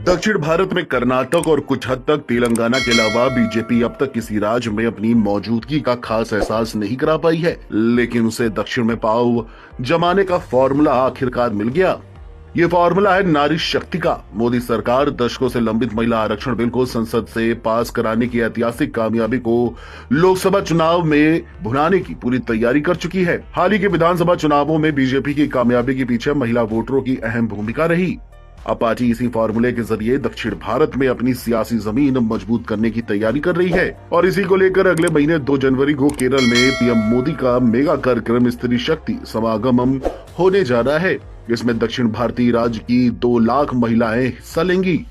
दक्षिण भारत में कर्नाटक और कुछ हद तक तेलंगाना के अलावा बीजेपी अब तक किसी राज्य में अपनी मौजूदगी का खास एहसास नहीं करा पाई है, लेकिन उसे दक्षिण में पाव जमाने का फॉर्मूला आखिरकार मिल गया। ये फॉर्मूला है नारी शक्ति का। मोदी सरकार दशकों से लंबित महिला आरक्षण बिल को संसद से पास कराने की ऐतिहासिक कामयाबी को लोकसभा चुनाव में भुनाने की पूरी तैयारी कर चुकी है। हाल ही के विधानसभा चुनावों में बीजेपी की कामयाबी के पीछे महिला वोटरों की अहम भूमिका रही। अब पार्टी इसी फॉर्मूले के जरिए दक्षिण भारत में अपनी सियासी जमीन मजबूत करने की तैयारी कर रही है और इसी को लेकर अगले महीने 2 जनवरी को केरल में पीएम मोदी का मेगा कार्यक्रम स्त्री शक्ति समागम होने जा रहा है। इसमें दक्षिण भारतीय राज्य की 2 लाख महिलाएं हिस्सा लेंगी।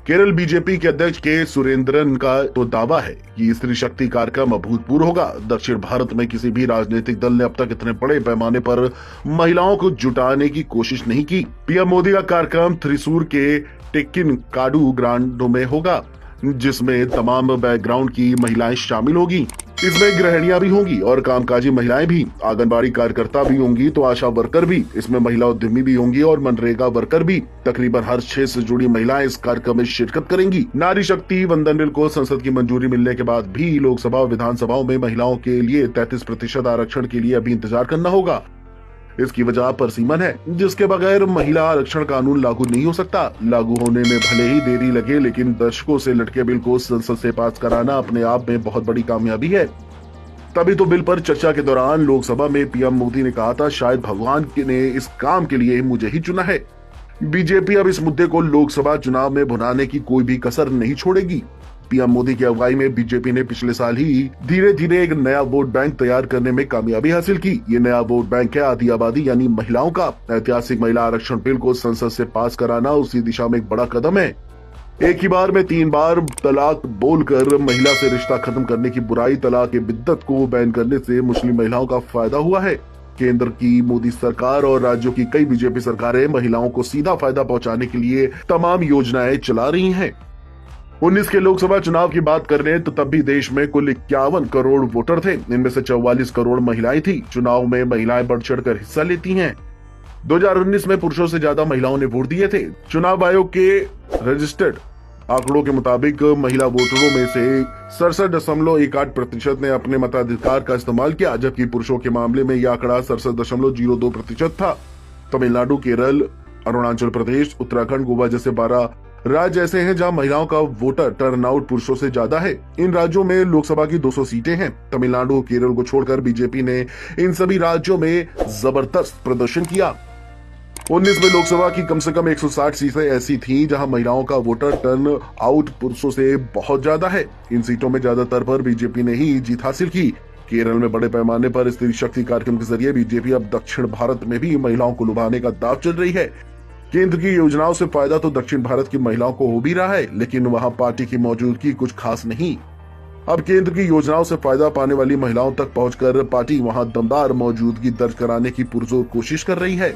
केरल बीजेपी के अध्यक्ष के सुरेंद्रन का तो दावा है कि स्त्री शक्ति कार्यक्रम अभूतपूर्व होगा। दक्षिण भारत में किसी भी राजनीतिक दल ने अब तक इतने बड़े पैमाने पर महिलाओं को जुटाने की कोशिश नहीं की। पीएम मोदी का कार्यक्रम थ्रिसूर के टेक्किनकाडु ग्रांडों में होगा, जिसमें तमाम बैकग्राउंड की महिलाएं शामिल होगी। इसमें गृहिणियां भी होंगी और कामकाजी महिलाएं भी, आंगनबाड़ी कार्यकर्ता भी होंगी तो आशा वर्कर भी, इसमें महिला उद्यमी भी होंगी और मनरेगा वर्कर भी। तकरीबन हर क्षेत्र से जुड़ी महिलाएं इस कार्यक्रम में शिरकत करेंगी। नारी शक्ति वंदन बिल को संसद की मंजूरी मिलने के बाद भी लोकसभा और विधानसभाओं में महिलाओं के लिए 33% आरक्षण के लिए अभी इंतजार करना होगा। इसकी वजह परसीमन है, जिसके बगैर महिला आरक्षण कानून लागू नहीं हो सकता। लागू होने में भले ही देरी लगे, लेकिन दशकों से लटके बिल को संसद से पास कराना अपने आप में बहुत बड़ी कामयाबी है। तभी तो बिल पर चर्चा के दौरान लोकसभा में पीएम मोदी ने कहा था, शायद भगवान ने इस काम के लिए मुझे ही चुना है। बीजेपी अब इस मुद्दे को लोकसभा चुनाव में भुनाने की कोई भी कसर नहीं छोड़ेगी। पीएम मोदी की अगुवाई में बीजेपी ने पिछले साल ही धीरे धीरे एक नया वोट बैंक तैयार करने में कामयाबी हासिल की। ये नया वोट बैंक है आधी आबादी यानी महिलाओं का। ऐतिहासिक महिला आरक्षण बिल को संसद से पास कराना उसी दिशा में एक बड़ा कदम है। एक ही बार में 3 बार तलाक बोलकर महिला से रिश्ता खत्म करने की बुराई, तलाक के बिद्दत को बैन करने से मुस्लिम महिलाओं का फायदा हुआ है। केंद्र की मोदी सरकार और राज्यों की कई बीजेपी सरकारें महिलाओं को सीधा फायदा पहुंचाने के लिए तमाम योजनाएं चला रही हैं। 19 के लोकसभा चुनाव की बात करें तो तब भी देश में कुल 51 करोड़ वोटर थे। इनमें से 44 करोड़ महिलाएं थी। चुनाव में महिलाएं बढ़ चढ़कर हिस्सा लेती हैं। 2019 में पुरुषों से ज्यादा महिलाओं ने वोट दिए थे। चुनाव आयोग के रजिस्टर्ड आंकड़ों के मुताबिक महिला वोटरों में से 67.18% ने अपने मताधिकार का इस्तेमाल किया, जबकि पुरुषों के मामले में यह आंकड़ा 67.02% था। तमिलनाडु, केरल, अरुणाचल प्रदेश, उत्तराखंड, गोवा जैसे 12 राज्य ऐसे हैं जहां महिलाओं का वोटर टर्नआउट पुरुषों से ज्यादा है। इन राज्यों में लोकसभा की 200 सीटें हैं। तमिलनाडु, केरल को छोड़कर बीजेपी ने इन सभी राज्यों में जबरदस्त प्रदर्शन किया। 19 में लोकसभा की कम से कम 160 सीटें ऐसी थीं जहां महिलाओं का वोटर टर्न आउट पुरुषों से बहुत ज्यादा है। इन सीटों में ज्यादातर पर बीजेपी ने ही जीत हासिल की। केरल में बड़े पैमाने पर स्त्री शक्ति कार्यक्रम के जरिए बीजेपी अब दक्षिण भारत में भी महिलाओं को लुभाने का दांव चल रही है। केंद्र की योजनाओं से फायदा तो दक्षिण भारत की महिलाओं को हो भी रहा है, लेकिन वहां पार्टी की मौजूदगी कुछ खास नहीं। अब केंद्र की योजनाओं से फायदा पाने वाली महिलाओं तक पहुंचकर पार्टी वहां दमदार मौजूदगी दर्ज कराने की पुरजोर कोशिश कर रही है।